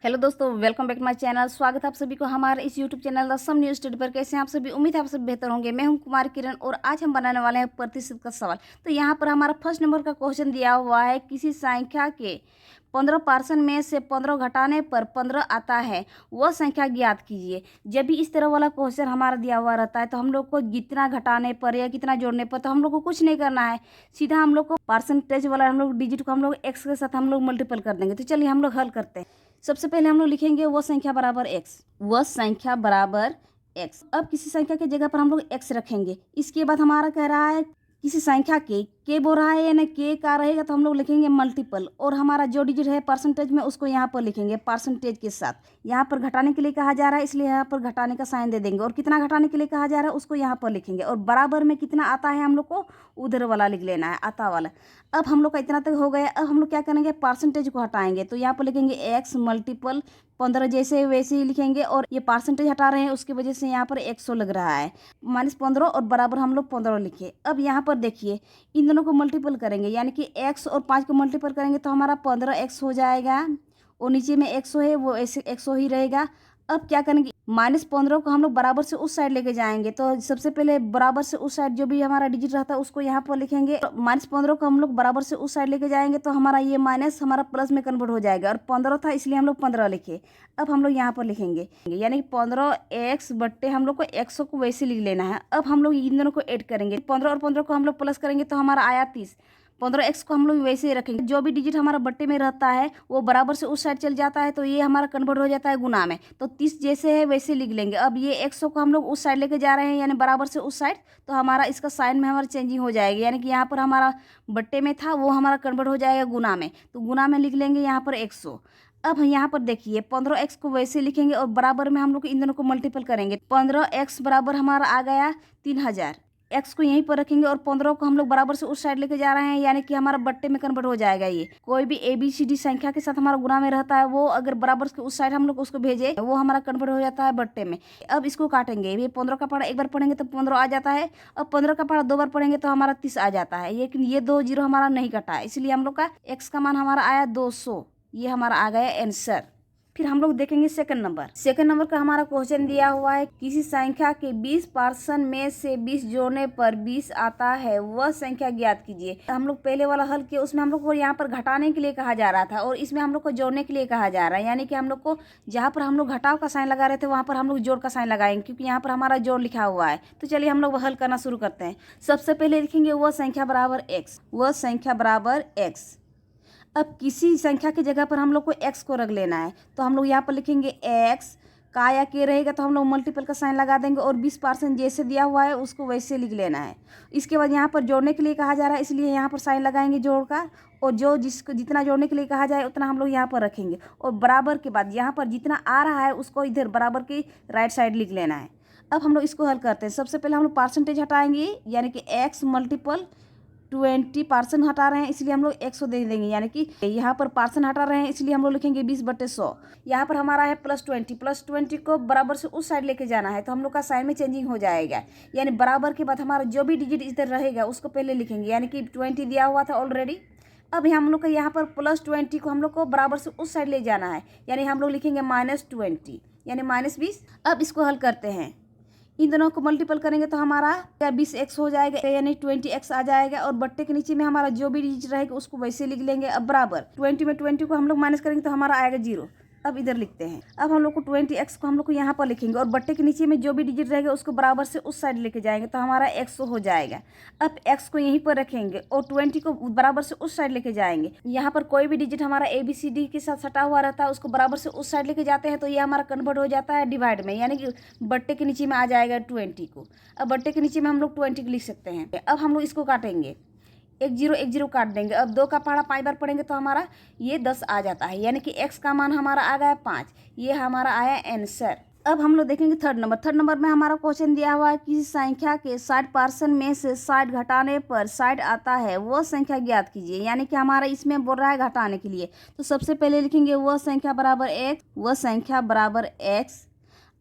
Hello दोस्तों, welcome back to my channel. स्वागत है आप सभी को हमारे इस YouTube channel the some news study पर। कैसे हैं आप सभी? उम्मीद है आप सभी बेहतर होंगे। मैं हूं कुमार किरण और आज हम बनाने वाले हैं प्रतिशत का सवाल। तो यहां पर हमारा फर्स्ट नंबर का क्वेश्चन दिया हुआ है, किसी संख्या के 15% में से 15 घटाने पर 15 आता है, वह संख्या ज्ञात कीजिए। जब भी इस तरह वाला क्वेश्चन हमारा दिया हुआ रहता है तो हम लोग को कितना घटाने पर या कितना जोड़ने पर तो हम लोग को कुछ नहीं करना है, सीधा हम लोग को परसेंटेज वाला हम लोग डिजिट को हम लोग एक्स के साथ हम लोग मल्टीपल कर देंगे। तो चलिए हम लोग हल करते हैं। सबसे पहले हम लोग लिखेंगे वह संख्या बराबर एक्स, वह संख्या बराबर एक्स। अब किसी संख्या की जगह पर हम लोग एक्स रखेंगे। इसके बाद हमारा कह रहा है किसी संख्या के बोल रहा है, यानी के का रहेगा तो हम लोग लिखेंगे मल्टीपल, और हमारा जो डिजिट है परसेंटेज में उसको यहाँ पर लिखेंगे परसेंटेज के साथ। यहाँ पर घटाने के लिए कहा जा रहा है इसलिए यहाँ पर घटाने का साइन दे देंगे, और कितना घटाने के लिए कहा जा रहा है उसको यहाँ पर लिखेंगे, और बराबर में कितना आता है हम लोग को उधर वाला लिख लेना है, आता वाला। अब हम लोग का इतना तक हो गया। अब हम लोग क्या करेंगे, परसेंटेज को हटाएंगे। तो यहाँ पर लिखेंगे एक्स मल्टीपल 15, जैसे वैसे ही लिखेंगे, और ये परसेंटेज हटा रहे हैं उसकी वजह से यहाँ पर 100 लग रहा है, -15 और बराबर हम लोग 15 लिखे। अब यहाँ पर देखिए इन दोनों को मल्टीपल करेंगे, यानी कि x और 5 को मल्टीपल करेंगे तो हमारा 15x हो जाएगा, और नीचे में 100 है वो ऐसे 100 ही रहेगा। अब क्या करेंगे, -15 को हम लोग बराबर से उस साइड लेके जाएंगे। तो सबसे पहले बराबर से उस साइड जो भी हमारा डिजिट रहता है उसको यहाँ पर लिखेंगे। -15 को हम लोग बराबर से उस साइड लेके जाएंगे तो हमारा ये माइनस हमारा प्लस में कन्वर्ट हो जाएगा, और 15 था इसलिए हम लोग 15 लिखे। अब हम लोग यहाँ पर लिखेंगे, यानी कि 15x बट्टे हम लोग को 100 को वैसे लिख लेना है। अब हम लोग इन दोनों को ऐड करेंगे, 15 और 15 को हम लोग प्लस करेंगे तो हमारा आया 30। 15x को हम लोग वैसे ही रखेंगे, जो भी डिजिट हमारा बट्टे में रहता है वो बराबर से उस साइड चल जाता है तो ये हमारा कन्वर्ट हो जाता है गुना में। तो 30 जैसे है वैसे लिख लेंगे। अब ये 100 को हम लोग उस साइड लेके जा रहे हैं, यानी बराबर से उस साइड, तो हमारा इसका साइन में हमारा चेंजिंग हो जाएगी, यानी कि यहाँ पर हमारा बट्टे में था वो हमारा कन्वर्ट हो जाएगा गुना में, तो गुना में लिख लेंगे यहाँ पर 100। अब यहाँ पर देखिए 15x को वैसे लिखेंगे और बराबर में हम लोग इन दोनों को मल्टीपल करेंगे। 15x बराबर हमारा आ गया 3000। x को यहीं पर रखेंगे और 15 को हम लोग बराबर से उस साइड लेके जा रहे हैं, यानी कि हमारा बट्टे में कन्वर्ट हो जाएगा। ये कोई भी ABCD संख्या के साथ हमारा गुणा में रहता है, वो अगर बराबर के उस साइड हम लोग उसको भेजे वो हमारा कन्वर्ट हो जाता है बट्टे में। अब इसको काटेंगे, ये 15 का पढ़ा एक बार पढ़ेंगे तो 15 आ जाता है, अब 15 का पढ़ा 2 बार पढ़ेंगे तो हमारा 30 आ जाता है। लेकिन ये 2 जीरो हमारा नहीं कटा है, इसलिए हम लोग का x का मान हमारा आया 200। ये हमारा आ गया आंसर। फिर हम लोग देखेंगे सेकंड नंबर का हमारा क्वेश्चन दिया हुआ है, किसी संख्या के 20% में से 20 जोड़ने पर 20 आता है, वह संख्या ज्ञात कीजिए। हम लोग पहले वाला हल किया, उसमें हम लोग को यहाँ पर घटाने के लिए कहा जा रहा था, और इसमें हम लोग को जोड़ने के लिए कहा जा रहा है, यानी कि हम लोग को जहाँ पर हम लोग घटाव का साइन लगा रहे थे वहाँ पर हम लोग जोड़ का साइन लगाएंगे, क्योंकि यहाँ पर हमारा जोड़ लिखा हुआ है। तो चलिए हम लोग हल करना शुरू करते हैं। सबसे पहले लिखेंगे वह संख्या बराबर एक्स, वह संख्या बराबर एक्स। अब किसी संख्या की जगह पर हम लोग को x को रख लेना है, तो हम लोग यहाँ पर लिखेंगे x का या के रहेगा तो हम लोग मल्टीपल का साइन लगा देंगे, और 20% जैसे दिया हुआ है उसको वैसे लिख लेना है। इसके बाद यहाँ पर जोड़ने के लिए कहा जा रहा है इसलिए यहाँ पर साइन लगाएंगे जोड़ का, और जो जिसको जितना जोड़ने के लिए कहा जाए उतना हम लोग यहाँ पर रखेंगे, और बराबर के बाद यहाँ पर जितना आ रहा है उसको इधर बराबर की राइट साइड लिख लेना है। अब हम लोग इसको हल करते हैं। सबसे पहले हम लोग परसेंटेज हटाएंगे, यानी कि x मल्टीपल 20% हटा रहे हैं इसलिए हम लोग 100 दे देंगे, यानी कि यहाँ पर परसेंट हटा रहे हैं इसलिए हम लोग लिखेंगे 20/100। यहाँ पर हमारा है +20 को बराबर से उस साइड लेके जाना है, तो हम लोग का साइन में चेंजिंग हो जाएगा, यानी बराबर के बाद हमारा जो भी डिजिट इधर रहेगा उसको पहले लिखेंगे, यानी कि 20 दिया हुआ था ऑलरेडी। अब हम लोग का यहाँ पर +20 को हम लोग को बराबर से उस साइड ले जाना है, यानी हम लोग लिखेंगे -20, यानी -20। अब इसको हल करते हैं, इन दोनों को मल्टीपल करेंगे तो हमारा 20x हो जाएगा, यानी 20x आ जाएगा, और बट्टे के नीचे में हमारा जो भी डिजिट रहेगा उसको वैसे लिख लेंगे। अब बराबर 20 में 20 को हम लोग माइनस करेंगे तो हमारा आएगा 0। अब इधर लिखते हैं। अब हम लोग को 20x को हम लोग को यहाँ पर लिखेंगे, और बट्टे के नीचे में जो भी डिजिट रहेगा उसको बराबर से उस साइड लेके जाएंगे तो हमारा 100 हो जाएगा। अब x को यहीं पर रखेंगे और 20 को बराबर से उस साइड लेके जाएंगे। यहाँ पर कोई भी डिजिट हमारा ABCD के साथ सटा हुआ रहता है उसको बराबर से उस साइड लेके जाते हैं तो ये हमारा कन्वर्ट हो जाता है डिवाइड में, यानी कि बट्टे के नीचे में आ जाएगा 20 को। अब बट्टे के नीचे में हम लोग 20 को लिख सकते हैं। अब हम लोग इसको काटेंगे, 1 0 काट देंगे। अब 2 का पहाड़ा 5 बार पढ़ेंगे तो हमारा ये 10 आ जाता है, यानी कि x का मान हमारा आ गया 5। ये हमारा आया आंसर। अब हम लोग देखेंगे थर्ड नंबर में हमारा क्वेश्चन दिया हुआ है, किसी संख्या के 60% में से 60 घटाने पर 60 आता है, वह संख्या ज्ञात कीजिए। यानी कि हमारा इसमें बोल रहा है घटाने के लिए, तो सबसे पहले लिखेंगे वह संख्या बराबर x, वह संख्या बराबर x।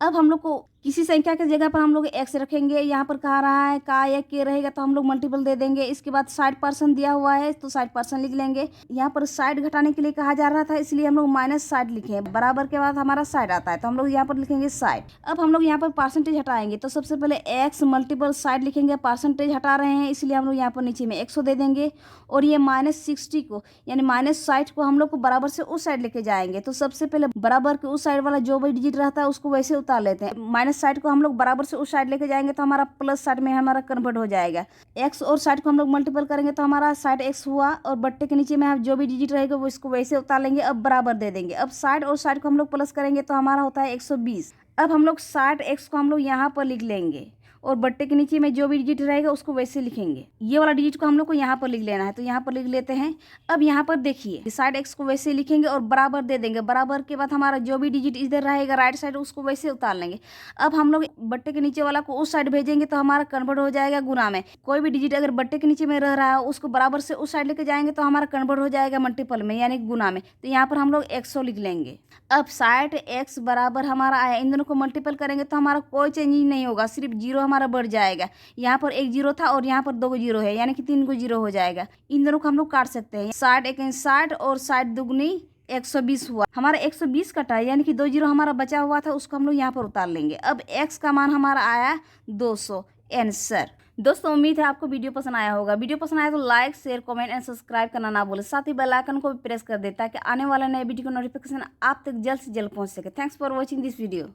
अब हम लोग को किसी संख्या की जगह पर हम लोग एक्स रखेंगे। यहाँ पर कहा रहा है का या के रहेगा तो हम लोग मल्टीपल दे देंगे। इसके बाद 60% दिया हुआ है तो 60% लिख लेंगे। यहाँ पर 60 घटाने के लिए कहा जा रहा था, इसलिए हम लोग -60 लिखे। बराबर के बाद हमारा 60 आता है तो हम लोग यहाँ पर लिखेंगे 60। अब हम लोग यहाँ पर परसेंटेज हटाएंगे तो सबसे पहले एक्स मल्टीपल 60 लिखेंगे। परसेंटेज हटा रहे हैं इसलिए हम लोग यहाँ पर नीचे में 100 दे देंगे। और ये -60 को यानी -60 को हम लोग को बराबर से उस साइड लेके जाएंगे। तो सबसे पहले बराबर के उस साइड वाला जो भी डिजिट रहता है उसको वैसे उतार लेते हैं। -60 को हम लोग बराबर से उस साइड लेके जाएंगे तो हमारा +60 में हमारा कन्वर्ट हो जाएगा। एक्स और 60 को हम लोग मल्टीपल करेंगे तो हमारा 60x हुआ। और बट्टे के नीचे में हम जो भी डिजिट रहेगा वो इसको वैसे उतार लेंगे। अब बराबर दे देंगे। अब 60 और 60 को हम लोग प्लस करेंगे तो हमारा होता है 120। अब हम लोग 60x को हम लोग यहाँ पर लिख लेंगे और बट्टे के नीचे में जो भी डिजिट रहेगा उसको वैसे लिखेंगे। ये वाला डिजिट को हम लोग को यहाँ पर लिख लेना है तो यहाँ पर लिख लेते हैं। अब यहाँ पर देखिए 60x को वैसे लिखेंगे और बराबर दे देंगे। बराबर के बाद हमारा जो भी डिजिट इधर रहेगा राइट साइड उसको वैसे उतार लेंगे। अब हम लोग बट्टे के नीचे वाला को उस साइड भेजेंगे तो हमारा कन्वर्ट हो जाएगा गुना में। कोई भी डिजिट अगर बट्टे के नीचे में रह रहा है उसको बराबर से उस साइड लेके जाएंगे तो हमारा कन्वर्ट हो जाएगा मल्टीपल में यानी गुना में। तो यहाँ पर हम लोग 100 लिख लेंगे। अब 60x बराबर हमारा आया, इन दोनों को मल्टीपल करेंगे तो हमारा कोई चेंजिंग नहीं होगा, सिर्फ जीरो हमारा बढ़ जाएगा। यहाँ पर एक जीरो था और यहाँ पर 2 जीरो है यानी कि 3 जीरो हो जाएगा। इन दोनों को हम लोग काट सकते हैं। 60 एक 60 और 60 दुगनी 120 हुआ। हमारा 120 कटा यानी कि 2 जीरो हमारा बचा हुआ था उसको हम लोग यहाँ पर उतार लेंगे। अब x का मान हमारा आया 200 आंसर। दोस्तों उम्मीद है आपको वीडियो पसंद आया होगा। वीडियो पसंद आया तो like share comment and subscribe करना ना भूलें। साथ ही बेल आइकन को भी प्रेस कर दें ताकि आने वाला नए वीडियो का नोटिफिकेशन आप तक जल्द से जल्द पहुंच सके। Thanks for watching this video.